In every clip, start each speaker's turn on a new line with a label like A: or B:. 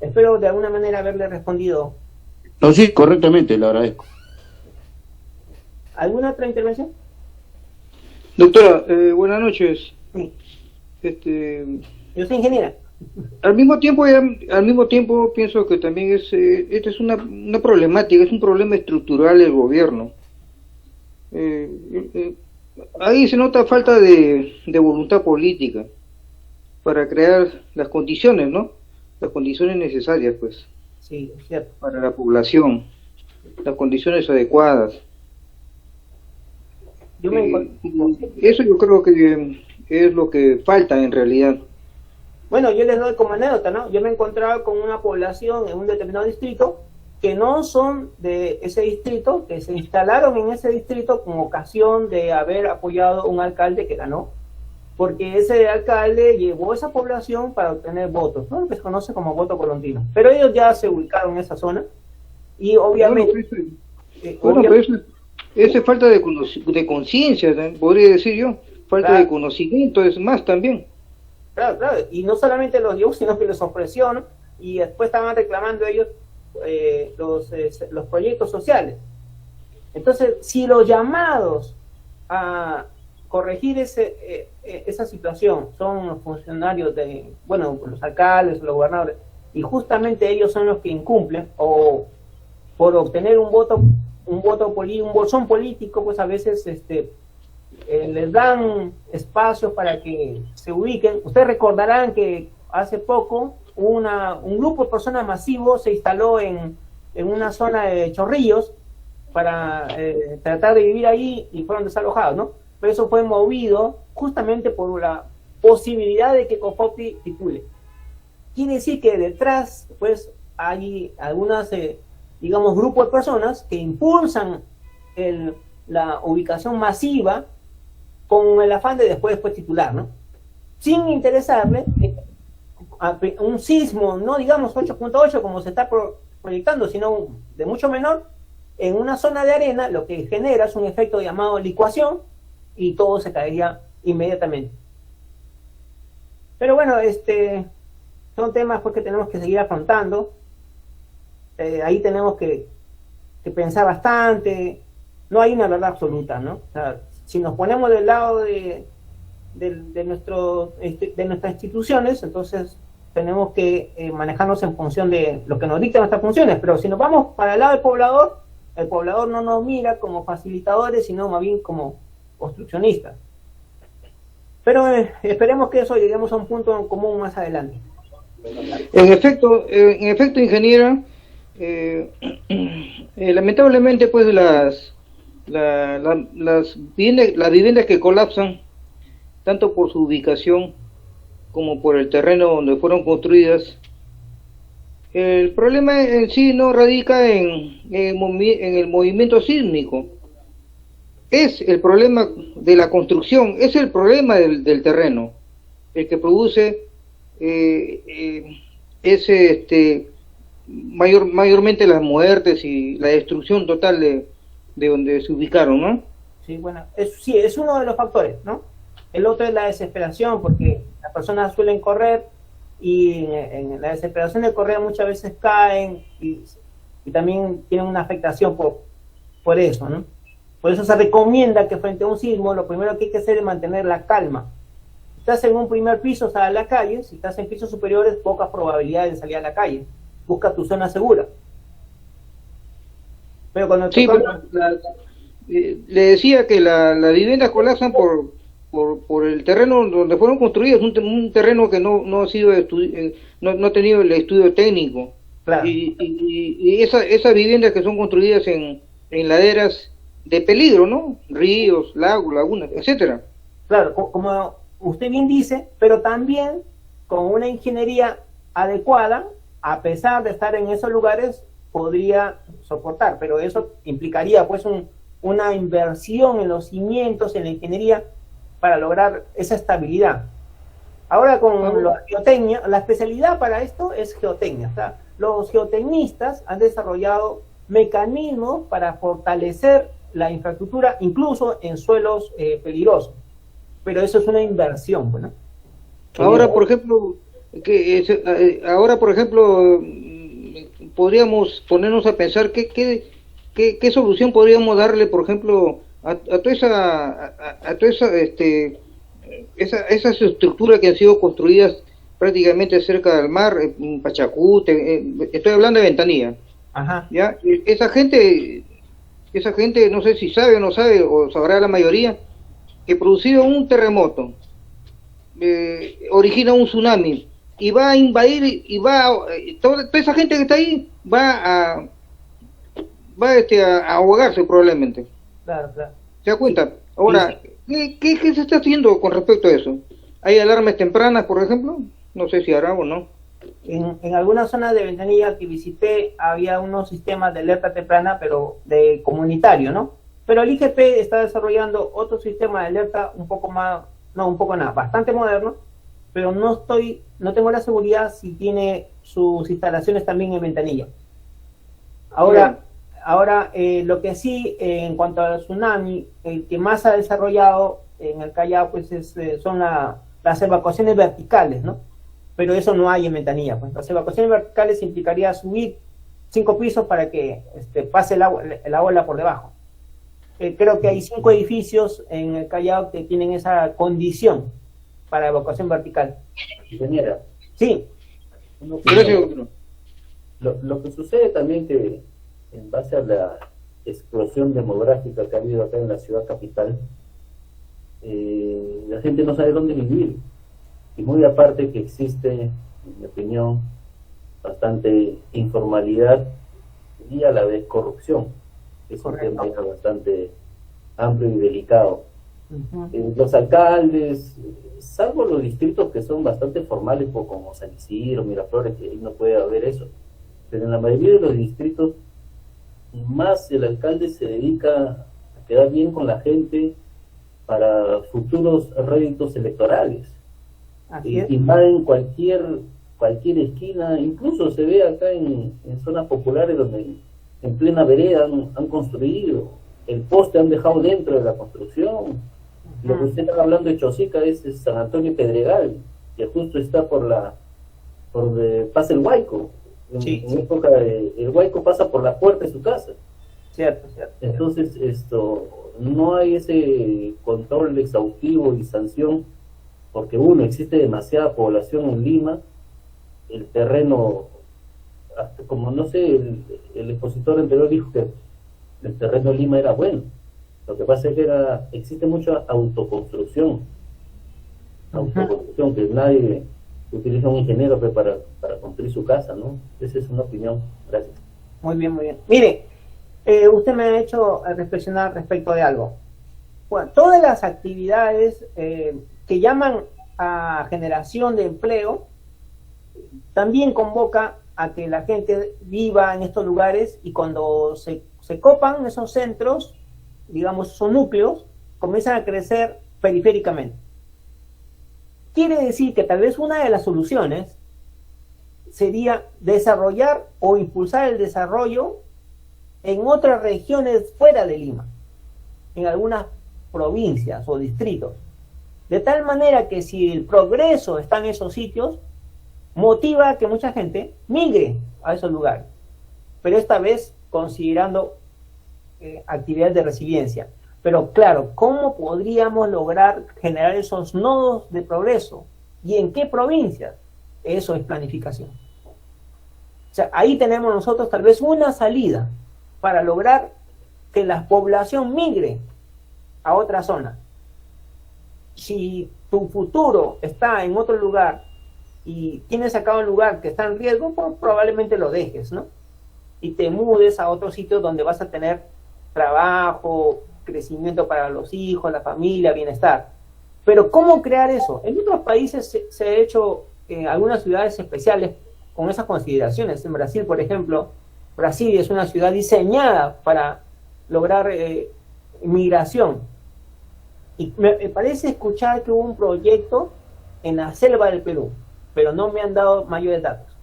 A: Espero de alguna manera haberle respondido.
B: No, sí, correctamente, le agradezco.
A: ¿Alguna otra intervención?
C: Doctora, buenas noches.
A: Sí.
C: Este,
A: Yo soy ingeniera.
C: al mismo tiempo pienso que también esta es una problemática, es un problema estructural del gobierno. Eh, eh, Ahí se nota falta de voluntad política para crear las condiciones, ¿no? Las condiciones necesarias, pues,
A: Sí, es cierto.
C: para la población, las condiciones adecuadas.
A: Yo me encontré.
C: Eso yo creo que es lo que falta en realidad.
A: Bueno, yo les doy como anécdota, ¿no? Yo me encontraba con una población en un determinado distrito que no son de ese distrito, que se instalaron en ese distrito con ocasión de haber apoyado un alcalde que ganó, porque ese alcalde llevó a esa población para obtener votos, ¿no? Lo que se conoce como voto colontino. Pero ellos ya se ubicaron en esa zona y obviamente...
C: Bueno, pero eso es falta de conciencia, ¿no? Podría decir yo, falta
A: Claro.
C: de conocimiento es más también.
A: Claro, claro, y no solamente los dio, sino que les ofreció, ¿no? Y después estaban reclamando ellos los proyectos sociales. Entonces, si los llamados a corregir esa situación son los funcionarios bueno, los alcaldes, los gobernadores, y justamente ellos son los que incumplen, o por obtener un bolsón político, pues a veces les dan espacios para que se ubiquen. Ustedes recordarán que hace poco un grupo de personas masivo se instaló en una zona de Chorrillos para tratar de vivir ahí y fueron desalojados, ¿no? Pero eso fue movido justamente por la posibilidad de que COFOPI titule. Quiere decir que detrás, pues, hay algunas, digamos, grupos de personas que impulsan la ubicación masiva con el afán de después titular, ¿no? Sin interesarle un sismo, no digamos 8.8 como se está proyectando, sino de mucho menor, en una zona de arena, lo que genera es un efecto llamado licuación y todo se caería inmediatamente. Pero bueno, son temas pues, que tenemos que seguir afrontando. Ahí tenemos que pensar bastante. No hay una verdad absoluta, ¿no? O sea, si nos ponemos del lado de nuestras instituciones, entonces tenemos que manejarnos en función de lo que nos dictan nuestras funciones, pero si nos vamos para el lado del poblador, el poblador no nos mira como facilitadores, sino más bien como obstruccionistas. Pero esperemos que eso lleguemos a un punto en común más adelante.
C: En efecto, ingeniera, lamentablemente, pues las viviendas que colapsan, tanto por su ubicación como por el terreno donde fueron construidas, el problema en sí no radica en el movimiento sísmico, es el problema de la construcción, es el problema del terreno, el que produce mayormente las muertes y la destrucción total de donde se ubicaron, ¿no?
A: Sí, bueno, sí, es uno de los factores, ¿no? El otro es la desesperación, porque las personas suelen correr y en la desesperación de correr muchas veces caen y también tienen una afectación por eso, ¿no? Por eso se recomienda que frente a un sismo lo primero que hay que hacer es mantener la calma. Si estás en un primer piso, sal a la calle. Si estás en pisos superiores, pocas probabilidades de salir a la calle. Busca tu zona segura. Pero cuando
C: sí, le decía que las viviendas colapsan por el terreno donde fueron construidas, un terreno que no ha sido no ha tenido el estudio técnico.
A: Claro.
C: Y esas viviendas que son construidas en laderas de peligro, ¿no? Ríos, lagos, lagunas, etcétera.
A: Claro, como usted bien dice, pero también con una ingeniería adecuada, a pesar de estar en esos lugares, podría soportar, pero eso implicaría pues una inversión en los cimientos, en la ingeniería, para lograr esa estabilidad. Ahora con la geotecnia, la especialidad para esto es geotecnia. O sea, los geotecnistas han desarrollado mecanismos para fortalecer la infraestructura, incluso en suelos peligrosos. Pero eso es una inversión, ¿no?
C: Ahora, por ejemplo, ahora, por ejemplo, podríamos ponernos a pensar qué solución podríamos darle, por ejemplo, a toda esa estructura que han sido construidas prácticamente cerca del mar, en Pachacú, estoy hablando de Ventanilla.
A: Ajá.
C: ¿Ya? Esa gente, no sé si sabe o no sabe, o sabrá la mayoría, que producido un terremoto, origina un tsunami, y va a invadir, toda esa gente que está ahí va a ahogarse probablemente.
A: Claro, claro.
C: ¿Se da cuenta? Ahora,
A: Sí,
C: ¿qué se está haciendo con respecto a eso? ¿Hay alarmas tempranas, por ejemplo? No sé si hará o no.
A: En algunas zonas de Ventanilla que visité había unos sistemas de alerta temprana, pero de comunitario, ¿no? Pero el IGP está desarrollando otro sistema de alerta un poco más, no, un poco nada, bastante moderno, pero no tengo la seguridad si tiene sus instalaciones también en Ventanilla. Ahora, lo que sí, en cuanto al tsunami, el que más ha desarrollado en el Callao, pues son las evacuaciones verticales, ¿no? Pero eso no hay en Ventanilla. Pues. Las evacuaciones verticales implicaría subir 5 pisos para que pase la ola por debajo. Creo que hay 5 edificios en el Callao que tienen esa condición para evacuación vertical.
D: Ingeniera,
A: Sí.
D: lo que sucede también que en base a la explosión demográfica que ha habido acá en la ciudad capital, la gente no sabe dónde vivir. Y muy aparte que existe, en mi opinión, bastante informalidad y a la vez corrupción. Es un tema bastante amplio y delicado. Los alcaldes, salvo los distritos que son bastante formales, como San Isidro, Miraflores, que ahí no puede haber eso, pero en la mayoría de los distritos, más el alcalde se dedica a quedar bien con la gente para futuros réditos electorales. Y va en cualquier esquina, incluso se ve acá en zonas populares donde en plena vereda han construido, el poste han dejado dentro de la construcción. Lo que usted está hablando de Chosica es San Antonio Pedregal, que justo está por pasa el Huayco. En época el Huayco pasa por la puerta de su casa.
A: Cierto.
D: Entonces no hay ese control exhaustivo y sanción, porque existe demasiada población en Lima, el terreno, como no sé, el expositor anterior dijo que el terreno de Lima era bueno. Lo que pasa es que existe mucha autoconstrucción, que nadie utiliza un ingeniero para construir su casa, ¿no? Esa es una opinión. Gracias.
A: Muy bien. Mire, usted me ha hecho reflexionar respecto de algo. Bueno, todas las actividades que llaman a generación de empleo también convoca a que la gente viva en estos lugares, y cuando se copan esos centros, digamos, esos núcleos, comienzan a crecer periféricamente. Quiere decir que tal vez una de las soluciones sería desarrollar o impulsar el desarrollo en otras regiones fuera de Lima, en algunas provincias o distritos, de tal manera que si el progreso está en esos sitios, motiva a que mucha gente migre a esos lugares, pero esta vez considerando actividades de resiliencia. Pero claro, ¿cómo podríamos lograr generar esos nodos de progreso? ¿Y en qué provincias? Eso es planificación. O sea, ahí tenemos nosotros tal vez una salida para lograr que la población migre a otra zona. Si tu futuro está en otro lugar y tienes acá un lugar que está en riesgo, pues probablemente lo dejes, ¿no? Y te mudes a otro sitio donde vas a tener trabajo, crecimiento para los hijos, la familia, bienestar. Pero ¿cómo crear eso? En otros países se ha hecho algunas ciudades especiales con esas consideraciones. En Brasil, por ejemplo, Brasil es una ciudad diseñada para lograr migración. Y me parece escuchar que hubo un proyecto en la selva del Perú, pero no me han dado mayores datos.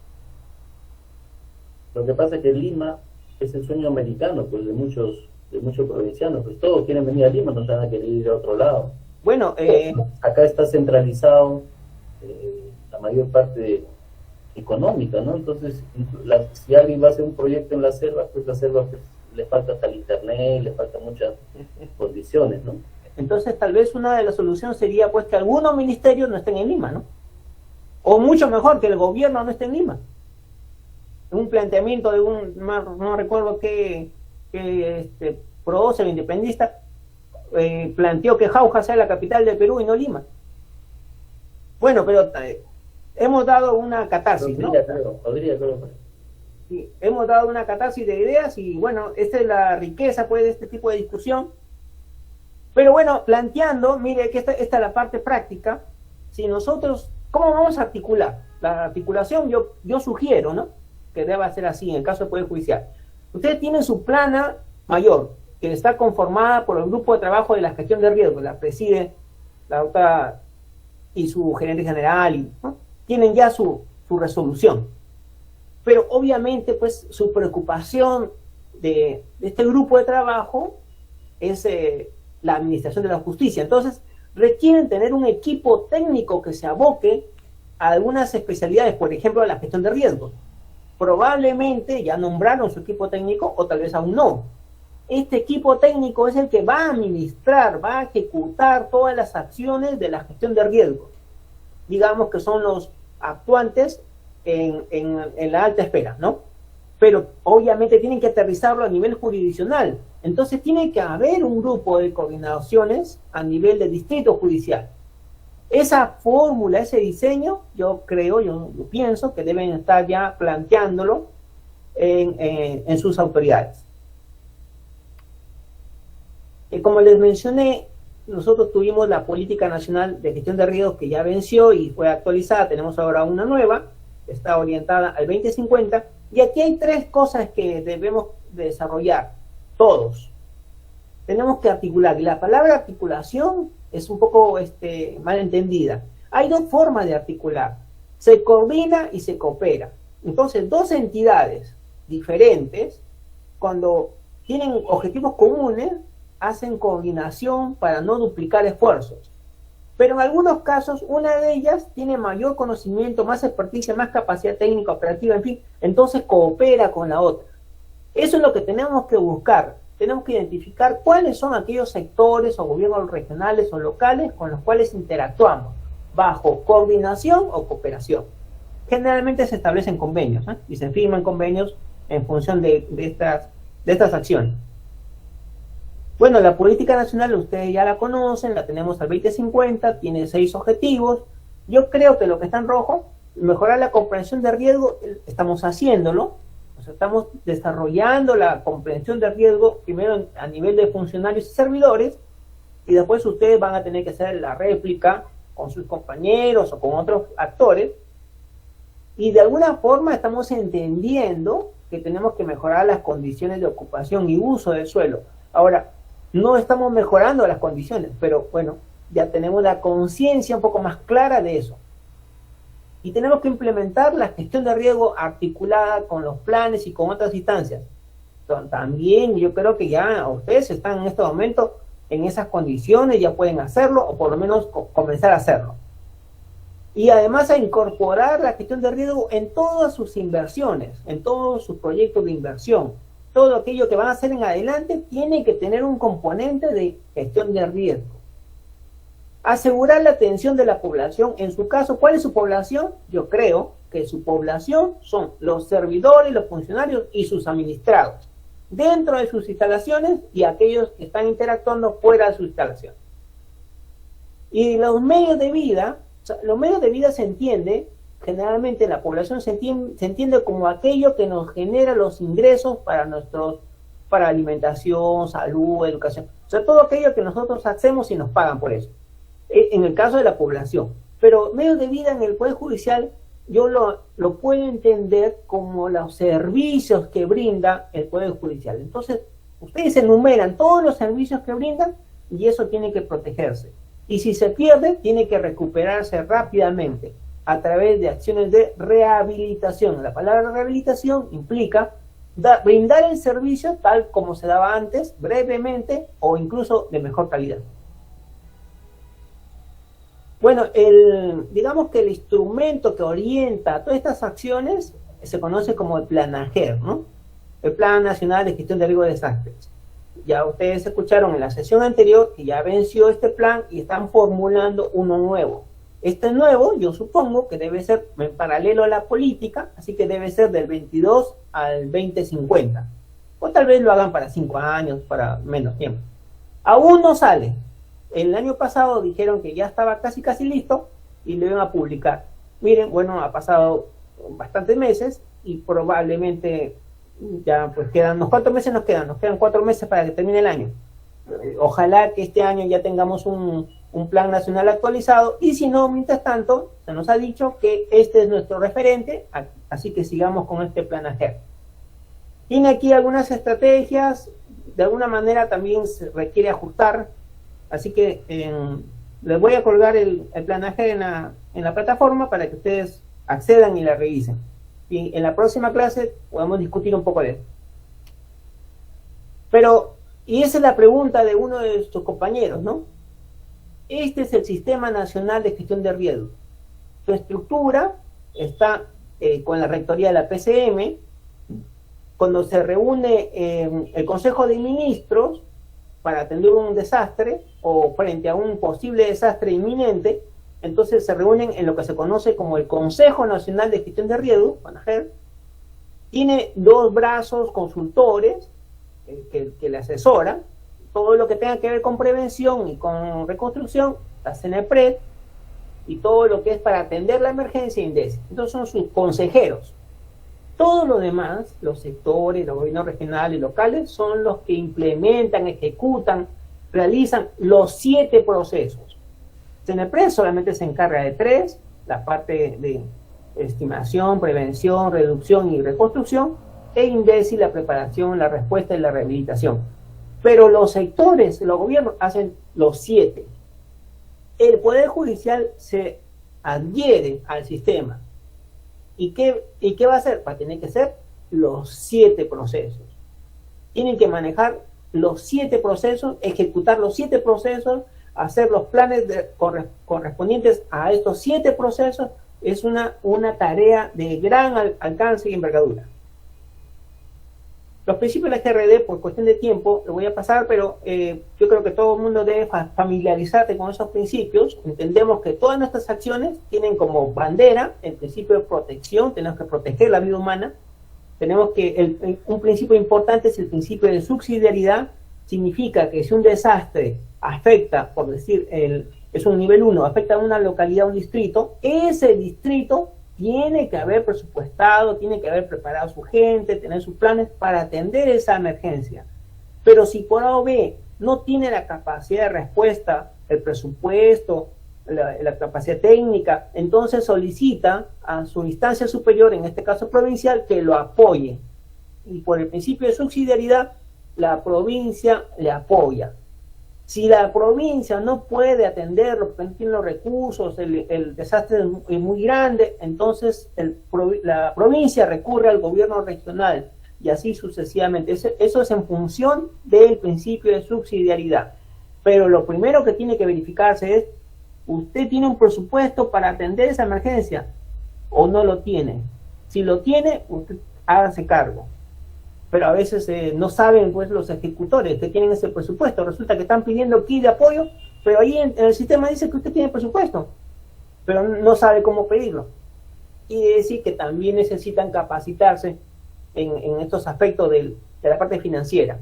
D: Lo que pasa es que Lima es el sueño americano, pues de muchos provincianos, pues todos quieren venir a Lima, no van a querer ir a otro lado.
A: Bueno,
D: acá está centralizado la mayor parte económica, ¿no? Entonces, si alguien va a hacer un proyecto en la selva, pues la selva pues, le falta hasta el internet, le faltan muchas condiciones, ¿no?
A: Entonces, tal vez una de las soluciones sería pues que algunos ministerios no estén en Lima, ¿no? O mucho mejor, que el gobierno no esté en Lima. Un planteamiento de no recuerdo qué prócer independentista planteó que Jauja sea la capital del Perú y no Lima. Bueno, pero hemos dado una catarsis, ¿no?
D: Podría, creo.
A: Sí, hemos dado una catarsis de ideas y bueno, esta es la riqueza pues de este tipo de discusión. Pero bueno, planteando, mire que esta es la parte práctica. Si nosotros, ¿cómo vamos a articular? La articulación yo sugiero, ¿no? Que deba ser así en el caso del Poder Judicial. Ustedes tienen su plana mayor, que está conformada por el grupo de trabajo de la gestión de riesgos, la preside la doctora y su gerente general, ¿no? Tienen ya su resolución. Pero obviamente, pues, su preocupación de este grupo de trabajo es la administración de la justicia. Entonces, requieren tener un equipo técnico que se aboque a algunas especialidades, por ejemplo, la gestión de riesgos. Probablemente ya nombraron su equipo técnico o tal vez aún no. Este equipo técnico es el que va a administrar, va a ejecutar todas las acciones de la gestión de riesgos. Digamos que son los actuantes en la alta esfera, ¿no? Pero obviamente tienen que aterrizarlo a nivel jurisdiccional. Entonces tiene que haber un grupo de coordinaciones a nivel de distrito judicial. Esa fórmula, ese diseño, yo pienso que deben estar ya planteándolo en sus autoridades. Como les mencioné, nosotros tuvimos la Política Nacional de Gestión de Riesgos que ya venció y fue actualizada. Tenemos ahora una nueva, que está orientada al 2050. Y aquí hay 3 cosas que debemos desarrollar, todos. Tenemos que articular, y la palabra articulación es un poco mal entendida. Hay 2 formas de articular, se coordina y se coopera. Entonces, 2 entidades diferentes, cuando tienen objetivos comunes, hacen coordinación para no duplicar esfuerzos. Pero en algunos casos, una de ellas tiene mayor conocimiento, más experticia, más capacidad técnica, operativa, en fin, entonces coopera con la otra. Eso es lo que tenemos que buscar. Tenemos que identificar cuáles son aquellos sectores o gobiernos regionales o locales con los cuales interactuamos, bajo coordinación o cooperación. Generalmente se establecen convenios, y se firman convenios en función de estas acciones. Bueno, la política nacional ustedes ya la conocen, la tenemos al 2050, tiene 6 objetivos. Yo creo que lo que está en rojo, mejorar la comprensión de riesgo, estamos haciéndolo. O sea, estamos desarrollando la comprensión de riesgo primero a nivel de funcionarios y servidores, y después ustedes van a tener que hacer la réplica con sus compañeros o con otros actores. Y de alguna forma estamos entendiendo que tenemos que mejorar las condiciones de ocupación y uso del suelo. Ahora, no estamos mejorando las condiciones, pero bueno, ya tenemos la conciencia un poco más clara de eso. Y tenemos que implementar la gestión de riesgo articulada con los planes y con otras instancias. Entonces, también yo creo que ya ustedes están en este momento en esas condiciones, ya pueden hacerlo, o por lo menos comenzar a hacerlo. Y además a incorporar la gestión de riesgo en todas sus inversiones, en todos sus proyectos de inversión. Todo aquello que van a hacer en adelante tiene que tener un componente de gestión de riesgo. Asegurar la atención de la población. En su caso, ¿cuál es su población? Yo creo que su población son los servidores, los funcionarios y sus administrados, dentro de sus instalaciones y aquellos que están interactuando fuera de sus instalaciones. Y los medios de vida, los medios de vida se entiende, generalmente la población se entiende como aquello que nos genera los ingresos para alimentación, salud, educación. O sea, todo aquello que nosotros hacemos y nos pagan por eso. En el caso de la población. Pero medios de vida en el Poder Judicial, yo lo puedo entender como los servicios que brinda el Poder Judicial. Entonces, ustedes enumeran todos los servicios que brindan y eso tiene que protegerse. Y si se pierde, tiene que recuperarse rápidamente a través de acciones de rehabilitación. La palabra rehabilitación implica brindar el servicio tal como se daba antes, brevemente o incluso de mejor calidad. Bueno, digamos que el instrumento que orienta todas estas acciones se conoce como el Plan AGER, ¿no? El Plan Nacional de Gestión de Riesgo de Desastres. Ya ustedes escucharon en la sesión anterior que ya venció este plan y están formulando uno nuevo. Este nuevo, yo supongo que debe ser en paralelo a la política, así que debe ser del 22 al 2050. O tal vez lo hagan para 5 años, para menos tiempo. Aún no sale. El año pasado dijeron que ya estaba casi listo y lo iban a publicar. Miren, bueno, ha pasado bastantes meses y probablemente ya pues quedan, ¿cuántos meses nos quedan? Nos quedan 4 meses para que termine el año. Ojalá que este año ya tengamos un plan nacional actualizado, y si no, mientras tanto, se nos ha dicho que este es nuestro referente, así que sigamos con este plan AGER. Tiene aquí algunas estrategias, de alguna manera también se requiere ajustar, así que les voy a colgar el plan AGER en la plataforma para que ustedes accedan y la revisen. Y en la próxima clase podemos discutir un poco de eso. Pero, y esa es la pregunta de uno de sus compañeros, ¿no? Este es el Sistema Nacional de Gestión de Riesgos. Su estructura está con la rectoría de la PCM. Cuando se reúne el Consejo de Ministros para atender un desastre o frente a un posible desastre inminente, entonces se reúnen en lo que se conoce como el Consejo Nacional de Gestión de Riesgos, CONAGER. Tiene 2 brazos consultores que le asesoran. Todo lo que tenga que ver con prevención y con reconstrucción, la CENEPRED, y todo lo que es para atender la emergencia, INDECI. Entonces son sus consejeros. Todo lo demás, los sectores, los gobiernos regionales y locales, son los que implementan, ejecutan, realizan los 7 procesos. CENEPRED solamente se encarga de 3, la parte de estimación, prevención, reducción y reconstrucción, e INDECI la preparación, la respuesta y la rehabilitación. Pero los sectores, los gobiernos hacen los 7. El Poder Judicial se adhiere al sistema. ¿Y qué va a hacer? Va a tener que hacer los 7 procesos. Tienen que manejar los 7 procesos, ejecutar los 7 procesos, hacer los planes correspondientes a estos 7 procesos. Es una tarea de gran alcance y envergadura. Los principios de la GRD, por cuestión de tiempo, lo voy a pasar, pero yo creo que todo el mundo debe familiarizarse con esos principios. Entendemos que todas nuestras acciones tienen como bandera el principio de protección, tenemos que proteger la vida humana. Tenemos que, un principio importante es el principio de subsidiariedad. Significa que si un desastre afecta, por decir, es un nivel 1, afecta a una localidad, un distrito, ese distrito tiene que haber presupuestado, tiene que haber preparado su gente, tener sus planes para atender esa emergencia. Pero si por A o B no tiene la capacidad de respuesta, el presupuesto, la capacidad técnica, entonces solicita a su instancia superior, en este caso provincial, que lo apoye. Y por el principio de subsidiariedad, la provincia le apoya. Si la provincia no puede atenderlo, porque no tiene los recursos, el desastre es muy grande, entonces la provincia recurre al gobierno regional y así sucesivamente. Eso es en función del principio de subsidiariedad. Pero lo primero que tiene que verificarse es, ¿usted tiene un presupuesto para atender esa emergencia o no lo tiene? Si lo tiene, usted hágase cargo. Pero a veces no saben pues los ejecutores que tienen ese presupuesto. Resulta que están pidiendo kit de apoyo, pero ahí en el sistema dice que usted tiene presupuesto, pero no sabe cómo pedirlo. Quiere decir que también necesitan capacitarse en estos aspectos de la parte financiera.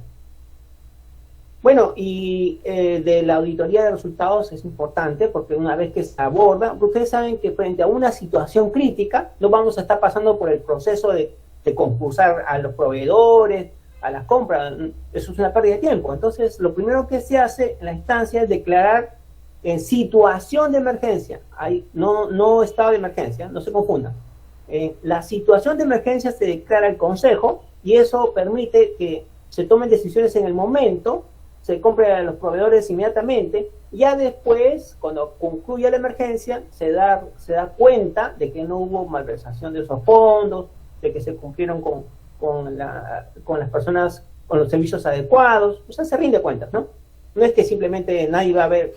A: Bueno, y de la auditoría de resultados es importante, porque una vez que se aborda, ustedes saben que frente a una situación crítica, no vamos a estar pasando por el proceso de concursar a los proveedores, a las compras. Eso es una pérdida de tiempo. Entonces, lo primero que se hace en la instancia es declarar en situación de emergencia. No estado de emergencia, no se confunda. La situación de emergencia se declara el Consejo y eso permite que se tomen decisiones en el momento, se compre a los proveedores inmediatamente. Ya después, cuando concluya la emergencia, se da cuenta de que no hubo malversación de esos fondos, de que se cumplieron con las personas, con los servicios adecuados. O sea, se rinde cuentas, ¿no? No es que simplemente nadie va a ver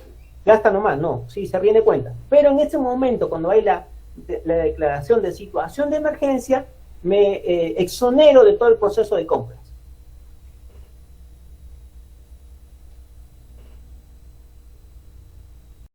A: gasta nomás, no, sí, se rinde cuenta. Pero en ese momento, cuando hay la declaración de situación de emergencia, me exonero de todo el proceso de compras.